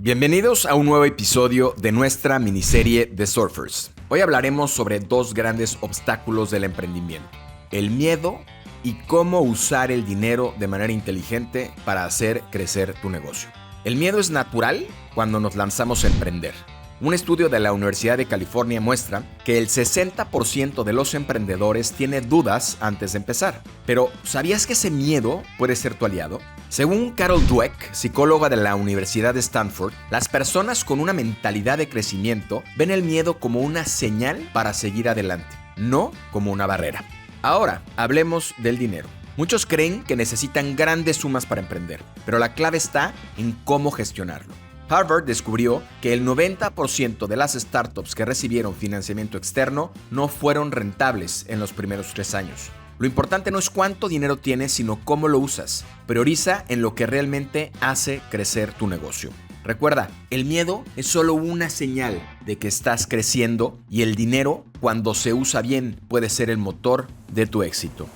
Bienvenidos a un nuevo episodio de nuestra miniserie The Surfers. Hoy hablaremos sobre dos grandes obstáculos del emprendimiento: el miedo y cómo usar el dinero de manera inteligente para hacer crecer tu negocio. El miedo es natural cuando nos lanzamos a emprender. Un estudio de la Universidad de California muestra que el 60% de los emprendedores tiene dudas antes de empezar. Pero, ¿sabías que ese miedo puede ser tu aliado? Según Carol Dweck, psicóloga de la Universidad de Stanford, las personas con una mentalidad de crecimiento ven el miedo como una señal para seguir adelante, no como una barrera. Ahora, hablemos del dinero. Muchos creen que necesitan grandes sumas para emprender, pero la clave está en cómo gestionarlo. Harvard descubrió que el 90% de las startups que recibieron financiamiento externo no fueron rentables en los primeros 3 años. Lo importante no es cuánto dinero tienes, sino cómo lo usas. Prioriza en lo que realmente hace crecer tu negocio. Recuerda, el miedo es solo una señal de que estás creciendo y el dinero, cuando se usa bien, puede ser el motor de tu éxito.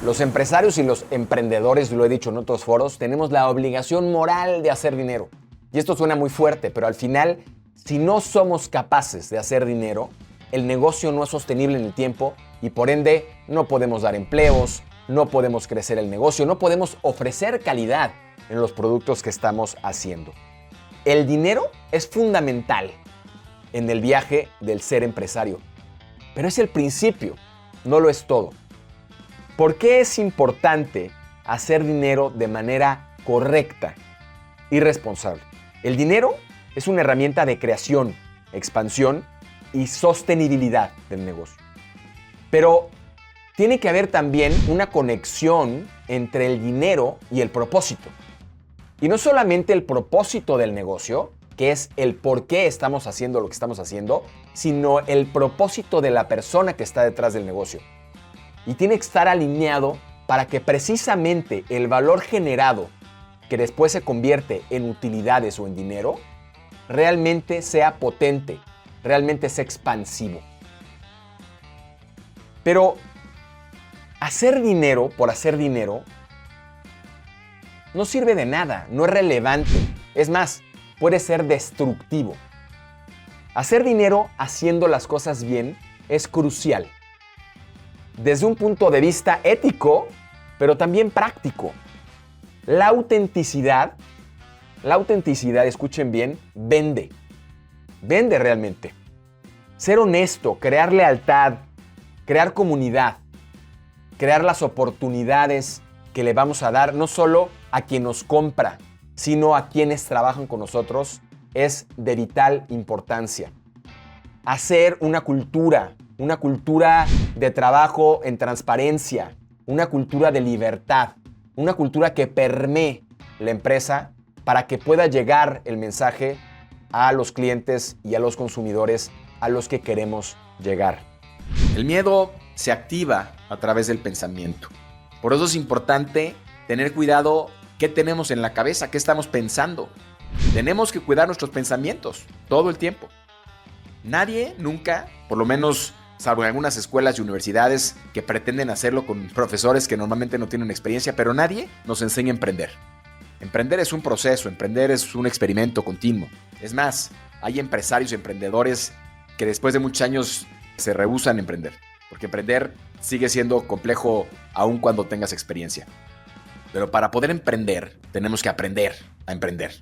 Los empresarios y los emprendedores, lo he dicho en otros foros, tenemos la obligación moral de hacer dinero. Y esto suena muy fuerte, pero al final, si no somos capaces de hacer dinero, el negocio no es sostenible en el tiempo y por ende no podemos dar empleos, no podemos crecer el negocio, no podemos ofrecer calidad en los productos que estamos haciendo. El dinero es fundamental en el viaje del ser empresario, pero es el principio, no lo es todo. ¿Por qué es importante hacer dinero de manera correcta y responsable? El dinero es una herramienta de creación, expansión y sostenibilidad del negocio. Pero tiene que haber también una conexión entre el dinero y el propósito. Y no solamente el propósito del negocio, que es el por qué estamos haciendo lo que estamos haciendo, sino el propósito de la persona que está detrás del negocio. Y tiene que estar alineado para que precisamente el valor generado, que después se convierte en utilidades o en dinero, realmente sea potente, realmente sea expansivo. Pero hacer dinero por hacer dinero no sirve de nada, no es relevante. Es más, puede ser destructivo. Hacer dinero haciendo las cosas bien es crucial. Desde un punto de vista ético, pero también práctico. La autenticidad, escuchen bien, vende. Vende realmente. Ser honesto, crear lealtad, crear comunidad, crear las oportunidades que le vamos a dar no solo a quien nos compra, sino a quienes trabajan con nosotros, es de vital importancia. Hacer una cultura de trabajo en transparencia, una cultura de libertad, una cultura que permee la empresa para que pueda llegar el mensaje a los clientes y a los consumidores a los que queremos llegar. El miedo se activa a través del pensamiento. Por eso es importante tener cuidado qué tenemos en la cabeza, qué estamos pensando. Tenemos que cuidar nuestros pensamientos todo el tiempo. Nadie nunca, por lo menos salvo en algunas escuelas y universidades que pretenden hacerlo con profesores que normalmente no tienen experiencia, pero nadie nos enseña a emprender. Emprender es un proceso, emprender es un experimento continuo. Es más, hay empresarios y emprendedores que después de muchos años se rehúsan a emprender, porque emprender sigue siendo complejo aun cuando tengas experiencia. Pero para poder emprender, tenemos que aprender a emprender.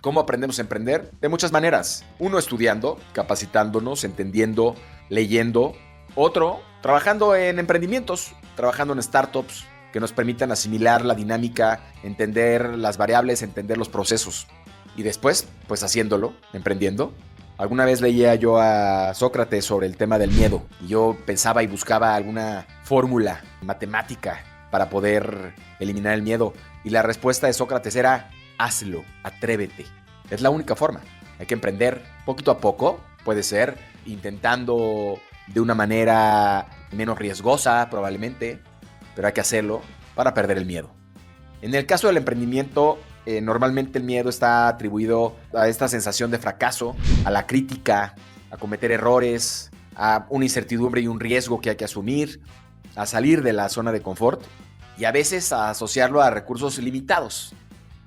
¿Cómo aprendemos a emprender? De muchas maneras. Uno, estudiando, capacitándonos, entendiendo, leyendo. Otro, trabajando en emprendimientos, trabajando en startups que nos permitan asimilar la dinámica, entender las variables, entender los procesos. Y después, pues haciéndolo, emprendiendo. Alguna vez leía yo a Sócrates sobre el tema del miedo y yo pensaba y buscaba alguna fórmula matemática para poder eliminar el miedo. Y la respuesta de Sócrates era: hazlo, atrévete. Es la única forma. Hay que emprender poquito a poco, puede ser intentando de una manera menos riesgosa probablemente, pero hay que hacerlo para perder el miedo. En el caso del emprendimiento, normalmente el miedo está atribuido a esta sensación de fracaso, a la crítica, a cometer errores, a una incertidumbre y un riesgo que hay que asumir, a salir de la zona de confort. y a veces a asociarlo a recursos limitados,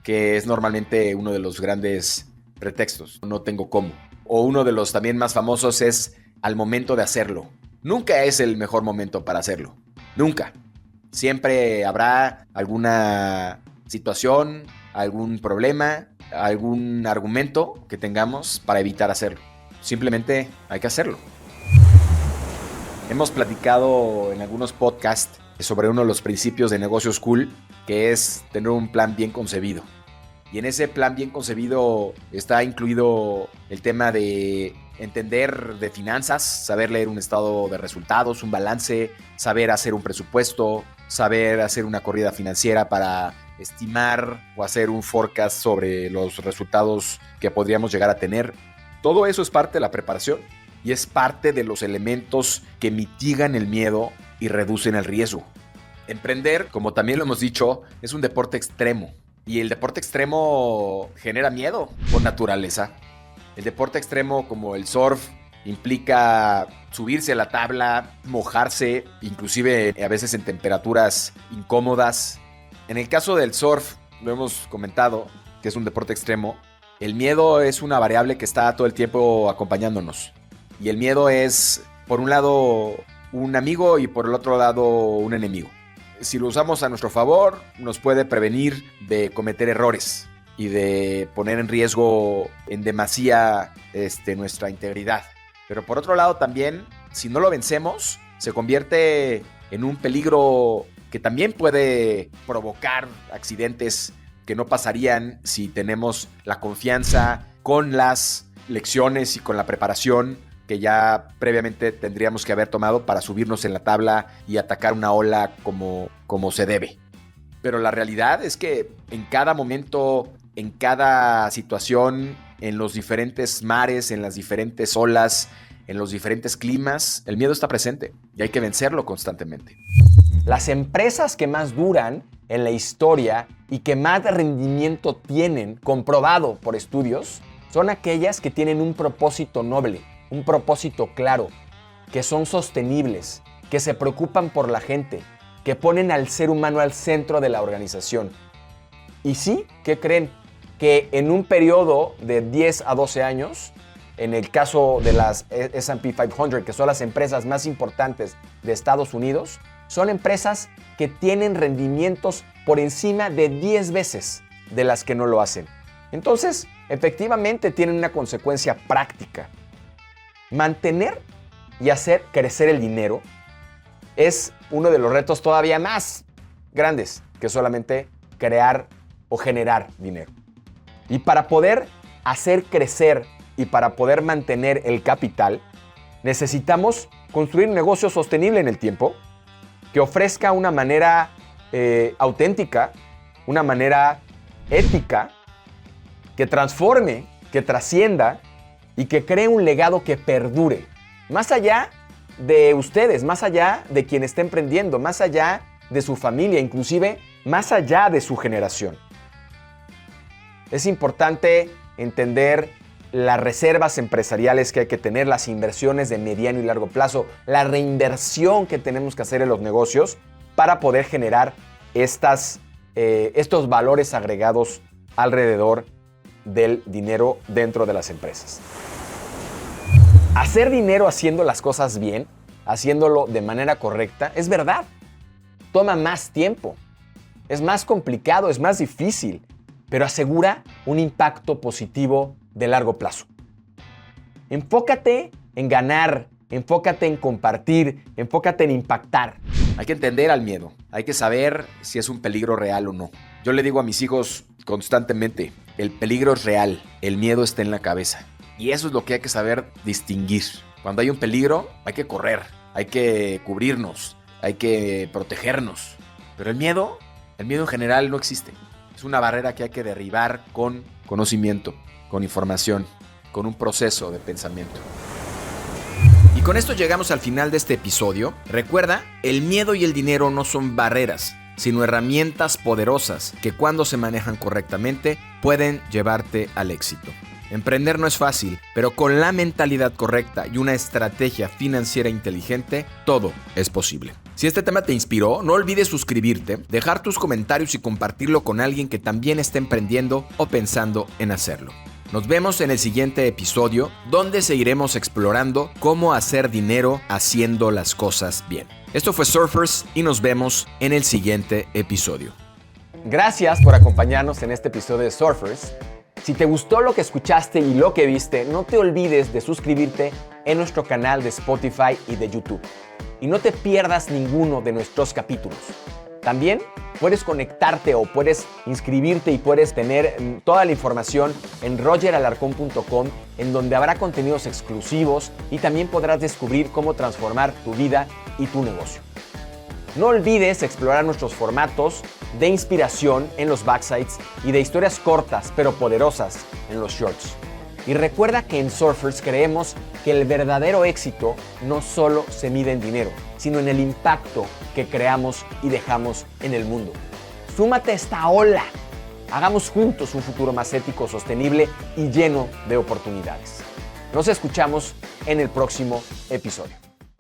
que es normalmente uno de los grandes pretextos. No tengo cómo. O uno de los también más famosos es al momento de hacerlo. Nunca es el mejor momento para hacerlo. Nunca. Siempre habrá alguna situación, algún problema, algún argumento que tengamos para evitar hacerlo. Simplemente hay que hacerlo. Hemos platicado en algunos podcasts sobre uno de los principios de negocios cool, que es tener un plan bien concebido. Y en ese plan bien concebido está incluido el tema de entender de finanzas, saber leer un estado de resultados, un balance, saber hacer un presupuesto, saber hacer una corrida financiera para estimar o hacer un forecast sobre los resultados que podríamos llegar a tener. Todo eso es parte de la preparación y es parte de los elementos que mitigan el miedo y reducen el riesgo. Emprender, como también lo hemos dicho, es un deporte extremo. Y el deporte extremo genera miedo por naturaleza. El deporte extremo como el surf implica subirse a la tabla, mojarse, inclusive a veces en temperaturas incómodas. En el caso del surf, lo hemos comentado, que es un deporte extremo, el miedo es una variable que está todo el tiempo acompañándonos. Y el miedo es, por un lado, un amigo y por el otro lado, un enemigo. Si lo usamos a nuestro favor, nos puede prevenir de cometer errores y de poner en riesgo en demasía nuestra integridad. Pero por otro lado también, si no lo vencemos, se convierte en un peligro que también puede provocar accidentes que no pasarían si tenemos la confianza con las lecciones y con la preparación que ya previamente tendríamos que haber tomado para subirnos en la tabla y atacar una ola como se debe. Pero la realidad es que en cada momento, en cada situación, en los diferentes mares, en las diferentes olas, en los diferentes climas, el miedo está presente y hay que vencerlo constantemente. Las empresas que más duran en la historia y que más rendimiento tienen, comprobado por estudios, son aquellas que tienen un propósito noble, un propósito claro, que son sostenibles, que se preocupan por la gente, que ponen al ser humano al centro de la organización. Y sí, ¿qué creen? Que en un periodo de 10 a 12 años, en el caso de las S&P 500, que son las empresas más importantes de Estados Unidos, son empresas que tienen rendimientos por encima de 10 veces de las que no lo hacen. Entonces, efectivamente tienen una consecuencia práctica. Mantener y hacer crecer el dinero es uno de los retos todavía más grandes que solamente crear o generar dinero. Y para poder hacer crecer y para poder mantener el capital, necesitamos construir un negocio sostenible en el tiempo que ofrezca una manera auténtica, una manera ética, que transforme, que trascienda y que cree un legado que perdure. Más allá de ustedes, más allá de quien esté emprendiendo, más allá de su familia, inclusive más allá de su generación. Es importante entender las reservas empresariales que hay que tener, las inversiones de mediano y largo plazo, la reinversión que tenemos que hacer en los negocios para poder generar estos valores agregados alrededor del dinero dentro de las empresas. Hacer dinero haciendo las cosas bien, haciéndolo de manera correcta, es verdad. Toma más tiempo, es más complicado, es más difícil, pero asegura un impacto positivo de largo plazo. Enfócate en ganar, enfócate en compartir, enfócate en impactar. Hay que entender al miedo, hay que saber si es un peligro real o no. Yo le digo a mis hijos constantemente, el peligro es real, el miedo está en la cabeza. Y eso es lo que hay que saber distinguir. Cuando hay un peligro, hay que correr, hay que cubrirnos, hay que protegernos. Pero el miedo en general no existe. Es una barrera que hay que derribar con conocimiento, con información, con un proceso de pensamiento. Y con esto llegamos al final de este episodio. Recuerda, el miedo y el dinero no son barreras, sino herramientas poderosas que cuando se manejan correctamente pueden llevarte al éxito. Emprender no es fácil, pero con la mentalidad correcta y una estrategia financiera inteligente, todo es posible. Si este tema te inspiró, no olvides suscribirte, dejar tus comentarios y compartirlo con alguien que también esté emprendiendo o pensando en hacerlo. Nos vemos en el siguiente episodio, donde seguiremos explorando cómo hacer dinero haciendo las cosas bien. Esto fue Surfers y nos vemos en el siguiente episodio. Gracias por acompañarnos en este episodio de Surfers. Si te gustó lo que escuchaste y lo que viste, no te olvides de suscribirte en nuestro canal de Spotify y de YouTube. Y no te pierdas ninguno de nuestros capítulos. También puedes conectarte o puedes inscribirte y puedes tener toda la información en rogeralarcon.com, en donde habrá contenidos exclusivos y también podrás descubrir cómo transformar tu vida y tu negocio. No olvides explorar nuestros formatos de inspiración en los backsides y de historias cortas pero poderosas en los shorts. Y recuerda que en Surfers creemos que el verdadero éxito no solo se mide en dinero, sino en el impacto que creamos y dejamos en el mundo. Súmate a esta ola. Hagamos juntos un futuro más ético, sostenible y lleno de oportunidades. Nos escuchamos en el próximo episodio.